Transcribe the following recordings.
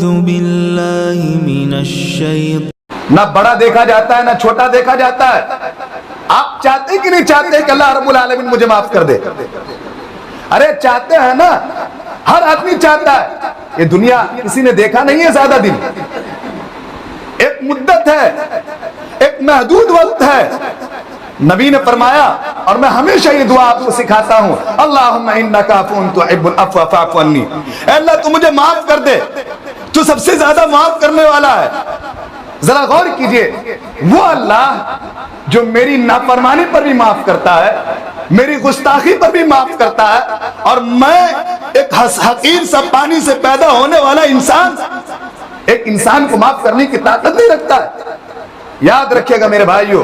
أعوذ بالله من الشيطان. نہ بڑا دیکھا جاتا ہے نہ چھوٹا دیکھا جاتا ہے. آپ چاہتے کہ نہیں چاہتے کہ اللہ رب العالمین مجھے معاف کر دے؟ ارے چاہتے ہیں نا، ہر آدمی چاہتا ہے. یہ دنیا کسی نے دیکھا نہیں ہے زیادہ دن، ایک مدت ہے، ایک محدود وقت ہے. نبی نے فرمایا، اور میں ہمیشہ یہ دعا آپ کو سکھاتا ہوں، اللہم انک عفو تحب العفو فاعف عنی. اے اللہ تو مجھے معاف کر دے، تو سب سے زیادہ معاف کرنے والا ہے. ذرا غور کیجئے، وہ اللہ جو میری نافرمانی پر بھی معاف کرتا ہے، میری گستاخی پر بھی معاف کرتا ہے، اور میں ایک حقیر سا پانی سے پیدا ہونے والا انسان ایک انسان کو معاف کرنے کی طاقت نہیں رکھتا ہے. یاد رکھیے گا میرے بھائیوں،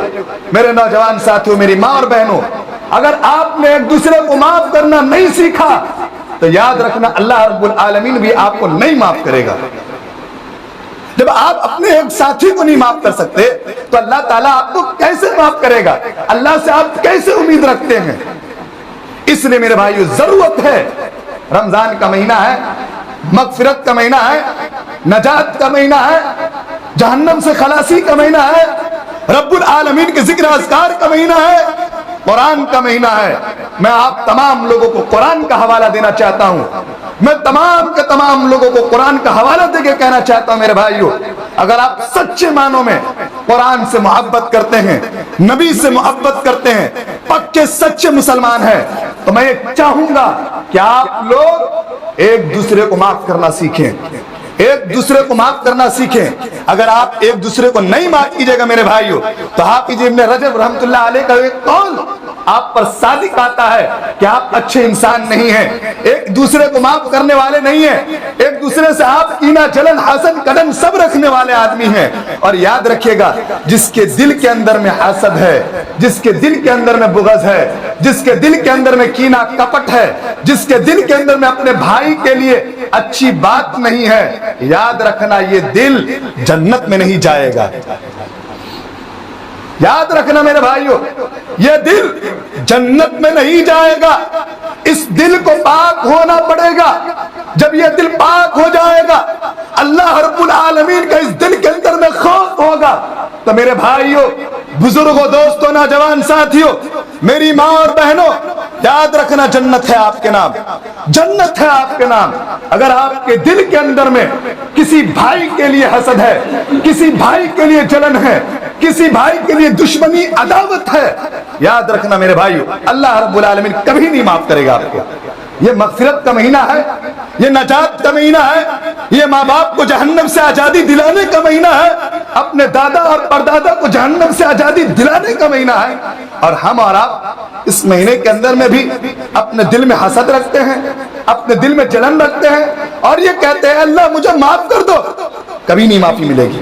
میرے نوجوان ساتھیوں، میری ماں اور بہنوں، اگر آپ نے ایک دوسرے کو معاف کرنا نہیں سیکھا تو یاد رکھنا اللہ رب العالمین بھی آپ کو نہیں معاف کرے گا. جب آپ اپنے ایک ساتھی کو نہیں معاف کر سکتے تو اللہ تعالیٰ آپ کو کیسے معاف کرے گا؟ اللہ سے آپ کیسے امید رکھتے ہیں؟ اس لیے میرے بھائیو ضرورت ہے، رمضان کا مہینہ ہے، مغفرت کا مہینہ ہے، نجات کا مہینہ ہے، جہنم سے خلاصی کا مہینہ ہے، رب العالمین کے ذکر اذکار کا مہینہ ہے، قرآن کا مہینہ ہے. میں آپ تمام لوگوں کو قرآن کا حوالہ دینا چاہتا ہوں. میں تمام کے تمام لوگوں کو قرآن کا حوالہ دے کے کہنا چاہتا ہوں میرے بھائیو، اگر آپ سچے معنوں میں قرآن سے محبت کرتے ہیں، نبی سے محبت کرتے ہیں، پکے سچے مسلمان ہیں، تو میں یہ چاہوں گا کہ آپ لوگ ایک دوسرے کو معاف کرنا سیکھیں، ایک دوسرے کو معاف کرنا سیکھیں. اگر آپ ایک دوسرے کو نہیں معاف کیجئے گا میرے بھائیو، تو حافظ ابن رجب رحمۃ اللہ علیہ کا ایک قول آپ پر صادق آتا ہے کہ آپ اچھے انسان نہیں ہیں، ایک دوسرے کو معاف کرنے والے نہیں ہیں، ایک دوسرے سے آپ کینہ جلن حسد کدن سب رکھنے والے آدمی ہیں. اور یاد رکھیے گا، جس کے دل کے اندر میں حسد ہے، جس کے دل کے اندر میں بغض ہے، جس کے دل کے اندر میں کینہ کپٹ ہے، جس کے دل کے اندر میں اپنے بھائی کے لیے اچھی بات نہیں ہے، یاد رکھنا یہ دل جنت میں نہیں جائے گا. یاد رکھنا میرے بھائیو، یہ دل جنت میں نہیں جائے گا. اس دل کو پاک ہونا پڑے گا. جب یہ دل پاک ہو جائے گا، اللہ رب العالمین کا اس دل کے اندر میں خوف ہوگا. تو میرے بھائیو، بزرگوں، دوستوں، نوجوان ساتھیوں، میری ماں اور بہنوں، یاد رکھنا جنت ہے آپ کے نام، جنت ہے آپ کے نام. اگر آپ کے دل کے اندر میں کسی بھائی کے لیے حسد ہے، کسی بھائی کے لیے جلن ہے، کسی بھائی کے لیے دشمنی عداوت ہے، یاد رکھنا میرے بھائیو، اللہ رب العالمین کبھی نہیں معاف کرے گا آپ کو. یہ مغفرت کا مہینہ ہے، یہ نجات کا مہینہ ہے، یہ ماں باپ کو جہنم سے آزادی دلانے کا مہینہ ہے، اپنے دادا اور پردادا کو جہنم سے آزادی دلانے کا مہینہ ہے. اور ہم اور آپ اس مہینے کے اندر میں بھی اپنے دل میں حسد رکھتے ہیں، اپنے دل میں جلن رکھتے ہیں، اور یہ کہتے ہیں اللہ مجھے معاف کر دو. کبھی نہیں معافی ملے گی،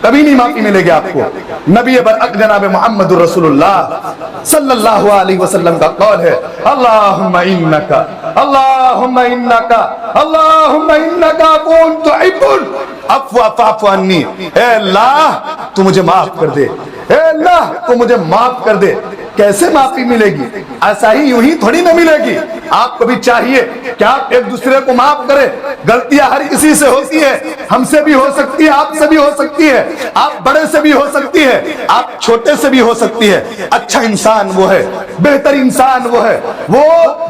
کبھی نہیں معافی ملے گی آپ کو. نبی برحق جناب محمد رسول اللہ صلی اللہ علیہ وسلم کا قول ہے، اللہم انکا، اللہم انکا، اللہم انکا عفو تحب العفو فاعف عنی. اے اللہ تو مجھے معاف کر دے، اے اللہ تو مجھے معاف کر دے. کیسے معافی ملے گی؟ ایسا ہی یوں ہی تھوڑی نہ ملے گی. آپ کو بھی چاہیے کہ آپ ایک دوسرے کو معاف کریں. غلطیاں ہر کسی سے ہوتی ہے، ہم سے بھی ہو سکتی ہے، آپ سے بھی ہو سکتی ہے، آپ بڑے سے بھی ہو سکتی ہے، آپ چھوٹے سے بھی ہو سکتی ہے. اچھا انسان وہ ہے، بہتر انسان وہ ہے، وہ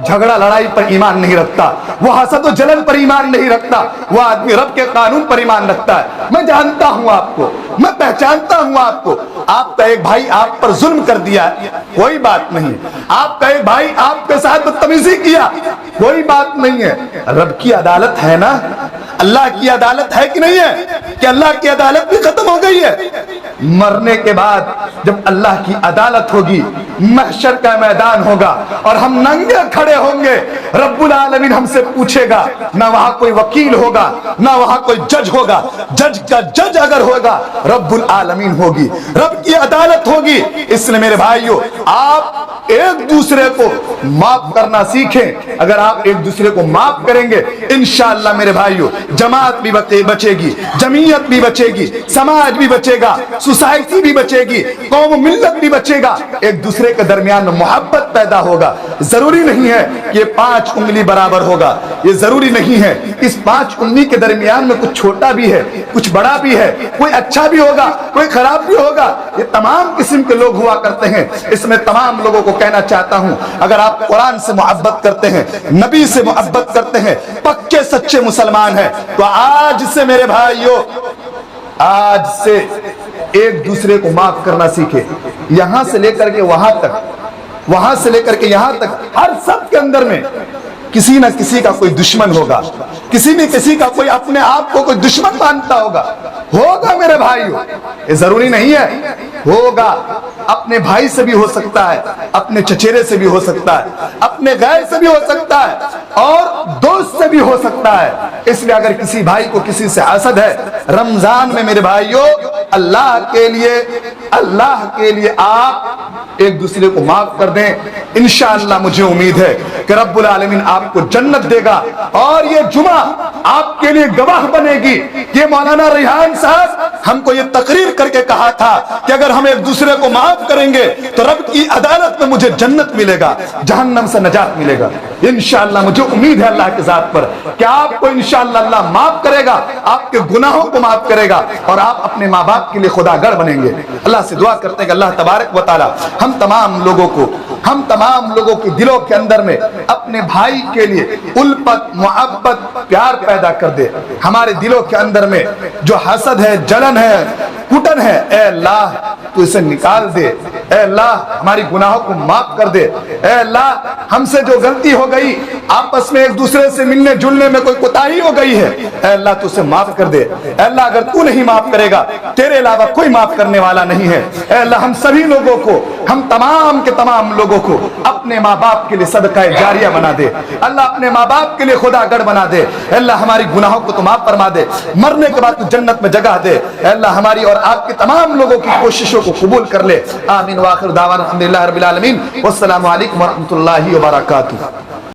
جھگڑا لڑائی پر ایمان نہیں رکھتا، وہ حسد و جلن پر ایمان نہیں رکھتا، وہ آدمی رب کے قانون پر ایمان رکھتا ہے. میں جانتا ہوں آپ کو، میں پہچانتا ہوں آپ کو. آپ کا ایک بھائی آپ پر ظلم کر دیا، کوئی بات نہیں. آپ کا ایک بھائی آپ کے ساتھ بدتمیزی کیا، کوئی بات نہیں ہے. رب کی عدالت ہے نا، اللہ کی عدالت ہے کہ نہیں ہے؟ کہ اللہ کی عدالت بھی ختم ہو گئی ہے. مرنے کے بعد جب اللہ کی عدالت ہوگی، محشر کا میدان ہوگا اور ہم ننگے کھڑے ہوں گے، رب العالمین ہم سے پوچھے گا. نہ وہاں کوئی وکیل ہوگا، نہ وہاں کوئی جج ہوگا. جج کا جج اگر ہوگا رب العالمین ہوگی، رب کی عدالت ہوگی. اس لیے میرے بھائیو، آپ ایک دوسرے کو معاف کرنا سیکھیں. اگر آپ ایک دوسرے کو معاف کریں گے، انشاءاللہ میرے بھائیو، جماعت بھی بچے گی، جمعیت بھی بچے گی، سماج بھی بچے گا، سوسائٹی بھی بچے گی، قوم ملت بھی بچے گا. ایک دوسرے دوسرے کے درمیان میں محبت پیدا ہوگا. ضروری نہیں ہے کہ یہ 5 انگلی برابر ہوگا, یہ ضروری نہیں ہے. اس 5 انگلی کے درمیان میں کچھ چھوٹا بھی ہے, کچھ بڑا بھی ہے, کوئی اچھا بھی ہوگا, کوئی خراب بھی ہوگا. یہ تمام قسم کے لوگ ہوا کرتے ہیں. اس میں تمام لوگوں کو کہنا چاہتا ہوں, اگر آپ قرآن سے محبت کرتے ہیں, نبی سے محبت کرتے ہیں, پکے سچے مسلمان ہیں, تو آج سے میرے بھائیوں, آج سے ایک دوسرے کو معاف کرنا سیکھے. یہاں سے لے کر کے وہاں تک, وہاں سے لے کر کے یہاں تک, ہر سب کے اندر میں کسی نہ کسی کا کوئی دشمن ہوگا, کسی نہ کسی کا کوئی اپنے آپ کو کوئی دشمن مانتا ہوگا. ہوگا میرے بھائیوں, یہ ضروری نہیں ہے, ہوگا. اپنے بھائی سے بھی ہو سکتا ہے, اپنے چچیرے سے بھی ہو سکتا ہے, اپنے غیر سے بھی ہو سکتا ہے, اور دوست سے بھی ہو سکتا ہے. اس لیے اگر کسی بھائی کو کسی سے حسد ہے, رمضان میں میرے بھائیوں اللہ کے لیے آپ ایک دوسرے کو معاف کر دیں. انشاءاللہ مجھے امید ہے کہ رب العالمین آپ کو جنت دے گا, اور یہ جمعہ آپ کے لیے گواہ بنے گی. یہ مولانا ریحان صاحب ہم کو یہ تقریر کر کے کہا تھا کہ اگر ہم ایک دوسرے کو معاف کریں گے تو رب کی عدالت میں مجھے جنت ملے گا, جہنم سے نجات ملے گا. انشاءاللہ مجھے امید ہے اللہ کی ذات پر کہ آپ کو انشاءاللہ اللہ معاف کرے گا, آپ کے گناہوں کو معاف کرے گا, اور آپ اپنے ماں باپ کے لیے خدا گڑھ بنیں گے. اللہ سے دعا کرتے ہیں کہ اللہ تبارک و تعالی ہم تمام لوگوں کے دلوں کے اندر میں اپنے بھائی کے لیے الفت, محبت, پیار پیدا کر دے. ہمارے دلوں کے اندر میں جو حسد ہے, جلن ہے, کٹن ہے, اے اللہ تو اسے نکال دے. اے اللہ ہماری گناہوں کو معاف کر دے. اے اللہ ہم سے جو غلطی ہو گئی, آپس میں ایک دوسرے سے ملنے جلنے میں کوئی کوتاہی ہو گئی ہے, اے اللہ تو اسے معاف کر دے. اے اللہ اگر تو نہیں معاف کرے گا, تیرے علاوہ کوئی معاف کرنے والا نہیں ہے. اے اللہ ہم سبھی لوگوں کو, ہم تمام کے تمام لوگوں کو اپنے ماں باپ کے لیے صدقہ جاریہ بنا دے. اللہ اپنے ماں باپ کے لیے خدا گڑھ بنا دے. اے اللہ ہماری گناہوں کو تو معاف فرما دے, مرنے کے بعد تو جنت میں جگہ دے. اے اللہ ہماری اور آپ کے تمام لوگوں کی کوششوں کو قبول کر لے. آمین. وآخر دعوانا الحمدللہ رب العالمین. والسلام علیکم ورحمۃ اللہ وبرکاتہ.